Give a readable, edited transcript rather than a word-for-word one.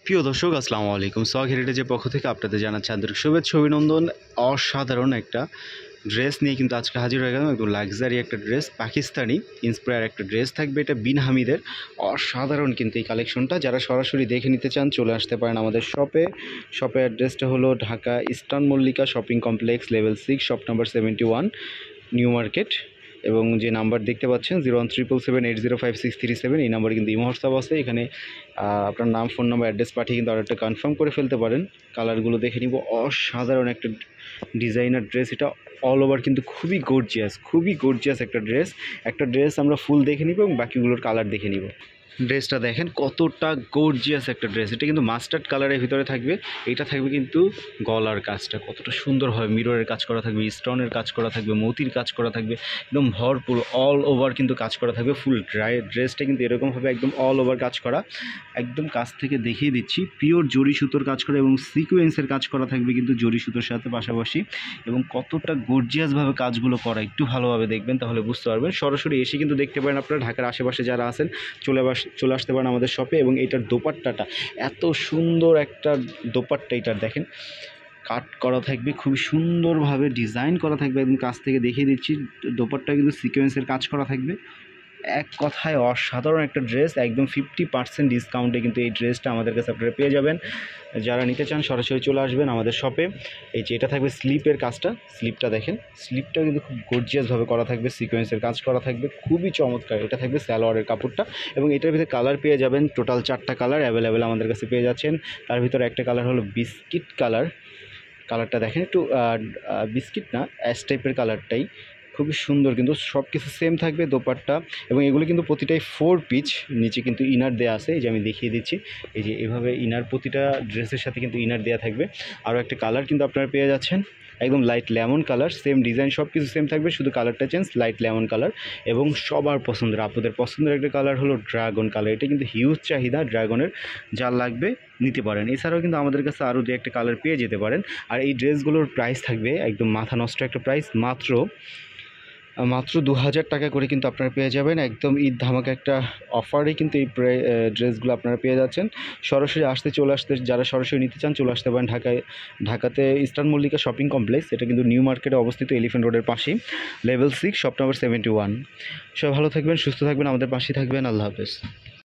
প্রিয় দর্শক আসসালামু আলাইকুম। সোহাগ হেরিটেজের পক্ষ থেকে আপনাদের জানাচ্ছি আন্তরিক শুভেচ্ছা অভিনন্দন। অসাধারণ একটা ড্রেস নিয়ে কিন্তু আজকে হাজির হয়ে গেলাম। একদম লাক্সারি একটা ড্রেস, পাকিস্তানি ইন্সপায়ার একটা ড্রেস থাকবে। এটা বিন হামিদের। অসাধারণ কিন্তু এই কালেকশনটা। যারা সরাসরি দেখে নিতে চান চলে আসতে পারেন আমাদের শপে। শপের অ্যাড্রেসটা হলো Dhaka eastern Mallika shopping complex, level 6, shop number 71, new market. এবং যে নাম্বার দেখতে পাচ্ছেন 01777805637, এই নাম্বারে কিন্তু ইমো হোয়াটসঅ্যাপ আছে। এখানে আপনার নাম, ফোন নাম্বার, অ্যাড্রেস পাঠিয়ে কিন্তু অর্ডারটা কনফার্ম করে ফেলতে পারেন। কালারগুলো দেখে নিব। অসাধারণ একটা ডিজাইনার ড্রেস এটা। অল ওভার কিন্তু খুবই গর্জিয়াস একটা ড্রেস আমরা ফুল দেখে নিব এবং বাকিগুলোর কালার দেখে নিব। ড্রেসটা দেখেন কতটা গর্জিয়াস একটা ড্রেস। এটা কিন্তু মাস্টার্ড কালারের ভিতরে থাকবে। এটা থাকবে কিন্তু গলার কাজটা কতটা সুন্দর হয়, মিররের কাজ করা থাকবে, স্টোনের কাজ করা থাকবে, মতির কাজ করা থাকবে, একদম ভরপুর অল ওভার কিন্তু কাজ করা থাকবে। ফুল ড্রেসটা কিন্তু এরকমভাবে একদম অল ওভার কাজ করা। একদম কাছ থেকে দেখিয়ে দিচ্ছি, পিওর জরি সুতোর কাজ করা এবং সিকোয়েন্সের কাজ করা থাকবে কিন্তু জরি সুতোর সাথে পাশাপাশি। এবং কতটা গর্জিয়াসভাবে কাজগুলো করা একটু ভালোভাবে দেখবেন তাহলে বুঝতে পারবেন। সরাসরি এসে কিন্তু দেখতে পারেন আপনারা ঢাকার আশেপাশে যারা আছেন চলে আসতে পারেন আমাদের শপে। এবং এটার দোপাট্টাটা এত সুন্দর একটা দোপাট্টা, এটার দেখেন কাট করা থাকবে, খুবই সুন্দরভাবে ডিজাইন করা থাকবে। একদম কাছ থেকে দেখিয়ে দিচ্ছি, দোপাট্টা কিন্তু সিকোয়েন্সের কাজ করা থাকবে। এক কথায় অসাধারণ একটা ড্রেস। একদম 50% ডিসকাউন্টে কিন্তু এই ড্রেসটা আমাদের কাছে আপনারা পেয়ে যাবেন। যারা নিতে চান সরাসরি চলে আসবেন আমাদের শপে। এই যে এটা থাকবে স্লিপের কাজটা, স্লিপটা দেখেন, স্লিপটা কিন্তু খুব গর্জিয়াসভাবে করা থাকবে, সিকোয়েন্সের কাজ করা থাকবে, খুবই চমৎকার। এটা থাকবে সালোয়ারের কাপড়টা। এবং এটার ভিতরে কালার পেয়ে যাবেন টোটাল 4টা কালার অ্যাভেলেবেল আমাদের কাছে পেয়ে যাচ্ছেন। তার ভিতরে একটা কালার হলো বিস্কিট কালার। কালারটা দেখেন একটু বিস্কিট না, অ্যাশ টাইপের কালারটাই খুবই সুন্দর। কিন্তু সব কিছু সেম থাকবে দোপাট্টা। এবং এগুলো কিন্তু প্রতিটাই 4 পিচ, নিচে কিন্তু ইনার দেওয়া আছে। এই যে আমি দেখিয়ে দিচ্ছি, এই যে এভাবে ইনার প্রতিটা ড্রেসের সাথে কিন্তু ইনার দেওয়া থাকবে। আরও একটা কালার কিন্তু আপনারা পেয়ে যাচ্ছেন, একদম light lemon colour. Same design, সব কিছু সেম থাকবে, শুধু কালারটা চেঞ্জ, লাইট লেমন কালার। এবং সবার পছন্দের, আপনাদের পছন্দের একটা কালার হলো ড্রাগন কালার। এটা কিন্তু হিউজ চাহিদা ড্রাগনের, যার লাগবে নিতে পারেন। এছাড়াও কিন্তু আমাদের কাছে আরও 2-1টা কালার পেয়ে যেতে পারেন। আর এই ড্রেসগুলোর প্রাইস থাকবে একদম মাথা নষ্ট একটা প্রাইস, মাত্র 2000 টাকা করে কিন্তু আপনারা পেয়ে যাবেন। একদম ঈদ ধামাকা একটা অফারে কিন্তু এই ড্রেসগুলো আপনারা পেয়ে যাচ্ছেন। সরাসরি যারা সরাসরি নিতে চান চলে আসতে পারেন ঢাকাতে ইস্টার্ন মল্লিকা শপিং কমপ্লেক্স। এটা কিন্তু নিউ মার্কেটে অবস্থিত, এলিফ্যান্ট রোডের পাশেই, লেভেল 6, শপ নাম্বার 71। সবাই ভালো থাকবেন, সুস্থ থাকবেন, আমাদের পাশেই থাকবেন। আল্লাহ হাফেজ।